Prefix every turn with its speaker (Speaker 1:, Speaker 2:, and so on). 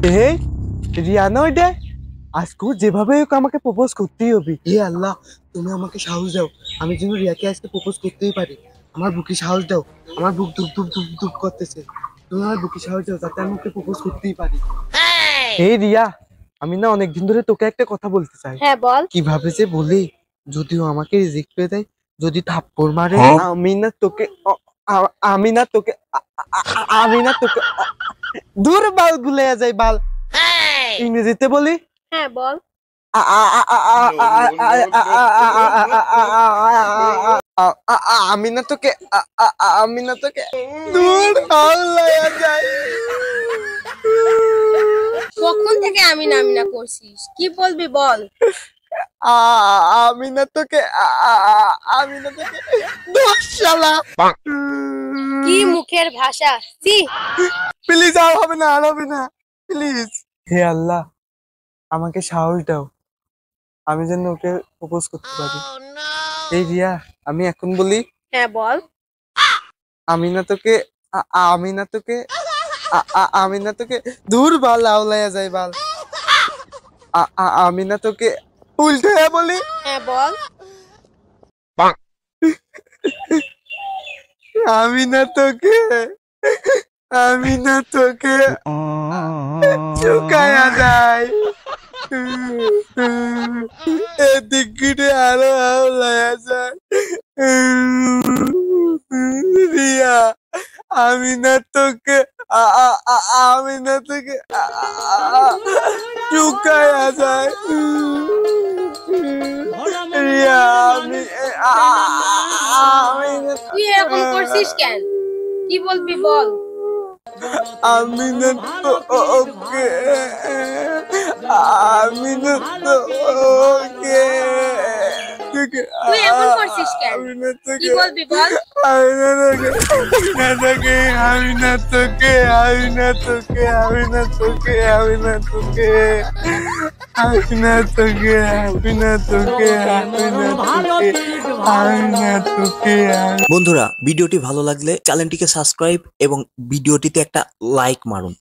Speaker 1: এ রিয়া না ওইটা আজকে যেভাবে হোক আমাকে প্রপোজ করতেই হবে। হে আল্লাহ, তুমি আমাকে সাহস দাও, আমি যেন রিয়াকে আজকে প্রপোজ করতেই পারি। আমার বুকে সাহস দাও, আমার বুক ধুপ ধুপ ধুপ ধুপ করতেছে। তুমি আমার বুকে সাহস দাও যাতে আমি ওকে প্রপোজ করতেই পারি। হে রিয়া, আমি না অনেকদিন ধরে তোকে একটা কথা বলতে চাই।
Speaker 2: হ্যাঁ বল।
Speaker 1: কিভাবে যে বলি, যদিও আমাকে রিজেক্ট করে দেয়, যদি থাপ্পড় মারে, আমি না তোকে আমি না তোকে আমি না তোকে দূর বাল গুলে যায় বাল। ইংরেজিতে বলি।
Speaker 2: হ্যাঁ বল।
Speaker 1: আমি না তোকে আমি না তোকে দূর যায়।
Speaker 2: কখন থেকে আমি না করছিস, কি বলবি বল।
Speaker 1: আমি না তোকে আমি না তোকে দূর শালা।
Speaker 2: কি মুখের ভাষা, সি।
Speaker 1: প্লিজ আর হবে না, আর হবে না, প্লিজ। হে আল্লাহ, আমাকে সাহস দাও, আমি যেন ওকে প্রপোজ করতে পারি। এই রিয়া, আমি এখন বলি।
Speaker 2: হ্যাঁ বল।
Speaker 1: আমি না তোকে আমি না তোকে আমি না তোকে দূর বাল আওলায়া যায় বাল। আমি না তোকে উল্টো বলি।
Speaker 2: হ্যাঁ বল।
Speaker 1: আমি না তোকে আমি না তোকে চুকায়া যায়। এদিকে আরো আওলায়া যায়। রিয়া, আমি না তোকে আমি না তোকে চুকায়া যায়। রিয়া, আমি
Speaker 2: তুই এরকম করছিস কেন, কি বলবি বল।
Speaker 1: আমি না তোকে আমি না তোকে
Speaker 2: তুই এমন করছিস কেন, কি বলবি বল।
Speaker 1: আমি না তোকে আমি না তোকে আমি না তোকে আমি না তোকে আমি না তোকে আমি না তোকে আমি না তোকে আমি না তোকে আমি না তোকে।
Speaker 3: বন্ধুরা, ভিডিওটি ভালো লাগলে চ্যানেলটিকে সাবস্ক্রাইব এবং ভিডিওটিতে একটা লাইক মারুন।